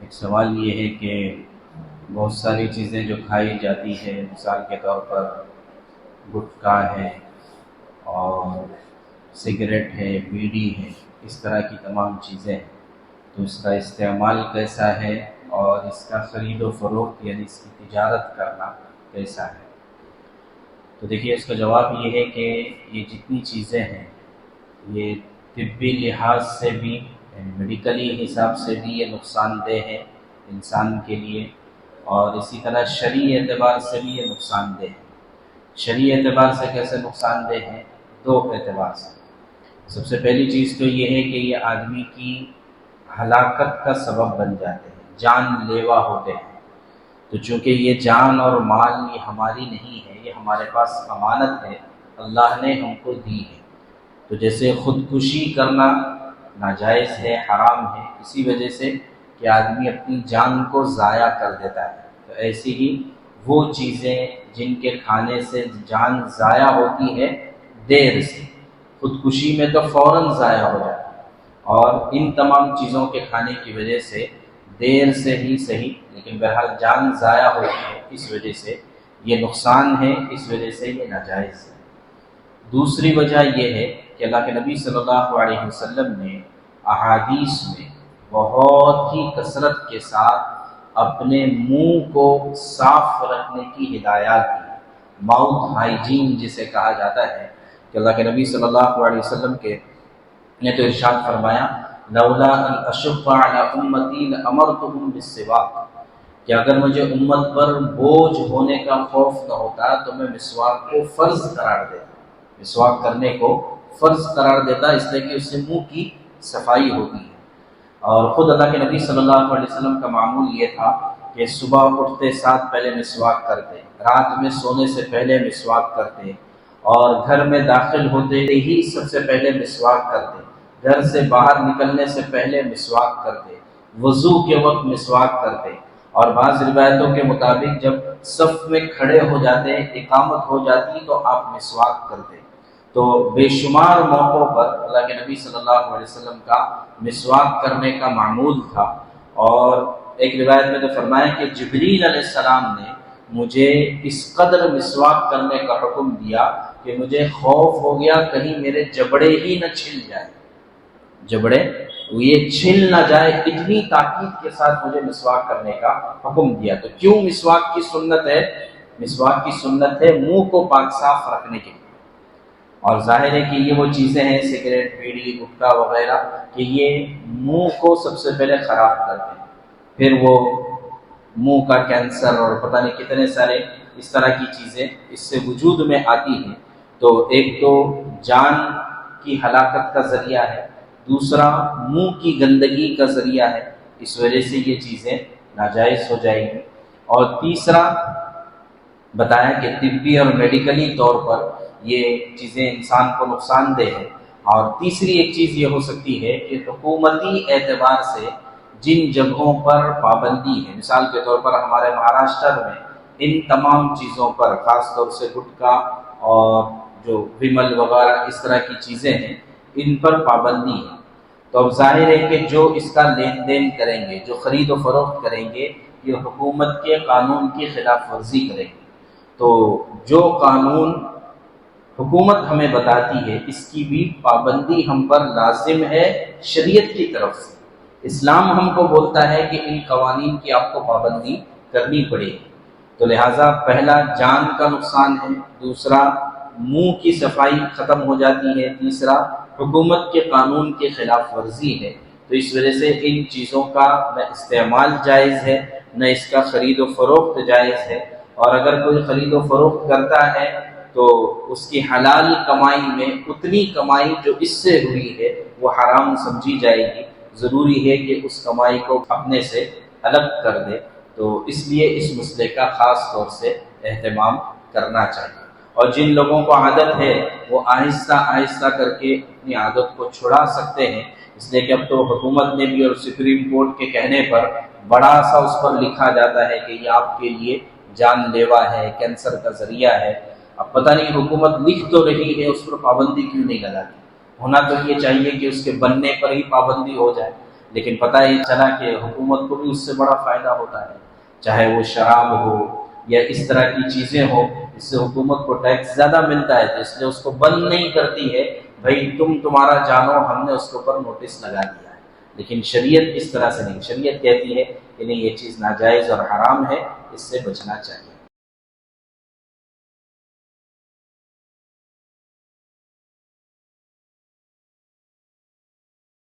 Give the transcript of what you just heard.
ایک سوال یہ ہے کہ بہت ساری چیزیں جو کھائی جاتی ہے، مثال کے طور پر گٹکا ہے اور سگریٹ ہے، بیڑی ہے، اس طرح کی تمام چیزیں ہیں، تو اس کا استعمال کیسا ہے اور اس کا خرید و فروخت یعنی اس کی تجارت کرنا کیسا ہے؟ تو دیکھیے، اس کا جواب یہ ہے کہ یہ جتنی چیزیں ہیں یہ طبی لحاظ سے بھی، یعنی میڈیکلی حساب سے بھی یہ نقصان دہ ہے انسان کے لیے، اور اسی طرح شرعی اعتبار سے بھی یہ نقصان دہ ہے۔ شرعی اعتبار سے کیسے نقصان دہ ہے؟ دو اعتبار سے۔ سب سے پہلی چیز تو یہ ہے کہ یہ آدمی کی ہلاکت کا سبب بن جاتے ہیں، جان لیوا ہوتے ہیں۔ تو چونکہ یہ جان اور مال یہ ہماری نہیں ہے، یہ ہمارے پاس امانت ہے، اللہ نے ہم کو دی ہے۔ تو جیسے خودکشی کرنا ناجائز ہے، حرام ہے، اسی وجہ سے کہ آدمی اپنی جان کو ضائع کر دیتا ہے، تو ایسی ہی وہ چیزیں جن کے کھانے سے جان ضائع ہوتی ہے دیر سے، خودکشی میں تو فوراً ضائع ہو جاتی ہے، اور ان تمام چیزوں کے کھانے کی وجہ سے دیر سے ہی صحیح لیکن بہرحال جان ضائع ہوتی ہے، اس وجہ سے یہ نقصان ہے، اس وجہ سے یہ ناجائز ہے۔ دوسری وجہ یہ ہے کہ اللہ کے نبی صلی اللہ علیہ وسلم نے احادیث میں بہت ہی کثرت کے ساتھ اپنے منہ کو صاف رکھنے کی ہدایات دی، ماؤتھ ہائیجین جسے کہا جاتا ہے، کہ اللہ کے نبی صلی اللہ علیہ وسلم نے تو ارشاد فرمایا، لولا ان اشق علی امتی لامرتهم بالسواک، کہ اگر مجھے امت پر بوجھ ہونے کا خوف نہ ہوتا تو میں مسواک کو فرض قرار دیتا، مسواک کرنے کو فرض قرار دیتا، اس لیے کہ اس سے منہ کی صفائی ہوتی ہے۔ اور خود اللہ کے نبی صلی اللہ علیہ وسلم کا معمول یہ تھا کہ صبح اٹھتے ساتھ پہلے مسواک کرتے، رات میں سونے سے پہلے مسواک کرتے، اور گھر میں داخل ہوتے ہی سب سے پہلے مسواک کرتے، گھر سے باہر نکلنے سے پہلے مسواک کرتے، وضو کے وقت مسواک کرتے، اور بعض روایتوں کے مطابق جب صف میں کھڑے ہو جاتے، اقامت ہو جاتی، تو آپ مسواک کرتے۔ تو بے شمار موقعوں پر اللہ کے نبی صلی اللہ علیہ وسلم کا مسواک کرنے کا معمول تھا، اور ایک روایت میں تو فرمایا کہ جبریل علیہ السلام نے مجھے اس قدر مسواک کرنے کا حکم دیا کہ مجھے خوف ہو گیا کہیں میرے جبڑے ہی نہ چھل جائے، جبڑے یہ چھل نہ جائے، اتنی تاکید کے ساتھ مجھے مسواک کرنے کا حکم دیا۔ تو کیوں مسواک کی سنت ہے؟ مسواک کی سنت ہے منہ کو پاک صاف رکھنے کے لیے، اور ظاہر ہے کہ یہ وہ چیزیں ہیں سگریٹ، بیڑی، گٹکا وغیرہ کہ یہ منہ کو سب سے پہلے خراب کرتے ہیں، پھر وہ منہ کا کینسر اور پتہ نہیں کتنے سارے اس طرح کی چیزیں اس سے وجود میں آتی ہیں۔ تو ایک تو جان کی ہلاکت کا ذریعہ ہے، دوسرا منہ کی گندگی کا ذریعہ ہے، اس وجہ سے یہ چیزیں ناجائز ہو جائیں گی، اور تیسرا بتایا کہ طبی اور میڈیکلی طور پر یہ چیزیں انسان کو نقصان دہ ہے، اور تیسری ایک چیز یہ ہو سکتی ہے کہ حکومتی اعتبار سے جن جگہوں پر پابندی ہے، مثال کے طور پر ہمارے مہاراشٹر میں ان تمام چیزوں پر، خاص طور سے گٹکا اور جو ومل وغیرہ اس طرح کی چیزیں ہیں، ان پر پابندی ہے، تو اب ظاہر ہے کہ جو اس کا لین دین کریں گے، جو خرید و فروخت کریں گے، یہ حکومت کے قانون کی خلاف ورزی کریں گے۔ تو جو قانون حکومت ہمیں بتاتی ہے اس کی بھی پابندی ہم پر لازم ہے شریعت کی طرف سے، اسلام ہم کو بولتا ہے کہ ان قوانین کی آپ کو پابندی کرنی پڑے گی۔ تو لہٰذا پہلا جان کا نقصان ہے، دوسرا منہ کی صفائی ختم ہو جاتی ہے، تیسرا حکومت کے قانون کے خلاف ورزی ہے، تو اس وجہ سے ان چیزوں کا نہ استعمال جائز ہے، نہ اس کا خرید و فروخت جائز ہے، اور اگر کوئی خرید و فروخت کرتا ہے تو اس کی حلال کمائی میں اتنی کمائی جو اس سے ہوئی ہے وہ حرام سمجھی جائے گی، ضروری ہے کہ اس کمائی کو اپنے سے الگ کر دے۔ تو اس لیے اس مسئلے کا خاص طور سے اہتمام کرنا چاہیے، اور جن لوگوں کو عادت ہے وہ آہستہ آہستہ کر کے اپنی عادت کو چھڑا سکتے ہیں، اس لیے کہ اب تو حکومت نے بھی اور سپریم کورٹ کے کہنے پر بڑا سا اس پر لکھا جاتا ہے کہ یہ آپ کے لیے جان لیوا ہے، کینسر کا ذریعہ ہے۔ اب پتہ نہیں حکومت لکھ تو رہی ہے، اس پر پابندی کیوں نہیں لگاتی؟ ہونا تو یہ چاہیے کہ اس کے بننے پر ہی پابندی ہو جائے، لیکن پتہ ہی چلا کہ حکومت کو بھی اس سے بڑا فائدہ ہوتا ہے، چاہے وہ شراب ہو یا اس طرح کی چیزیں ہو، اس سے حکومت کو ٹیکس زیادہ ملتا ہے، تو اس لیے اس کو بند نہیں کرتی ہے، بھائی تمہارا جانو، ہم نے اس کے اوپر نوٹس لگا دیا ہے۔ لیکن شریعت اس طرح سے نہیں، شریعت کہتی ہے کہ نہیں، یہ چیز ناجائز اور حرام ہے، اس سے بچنا چاہیے۔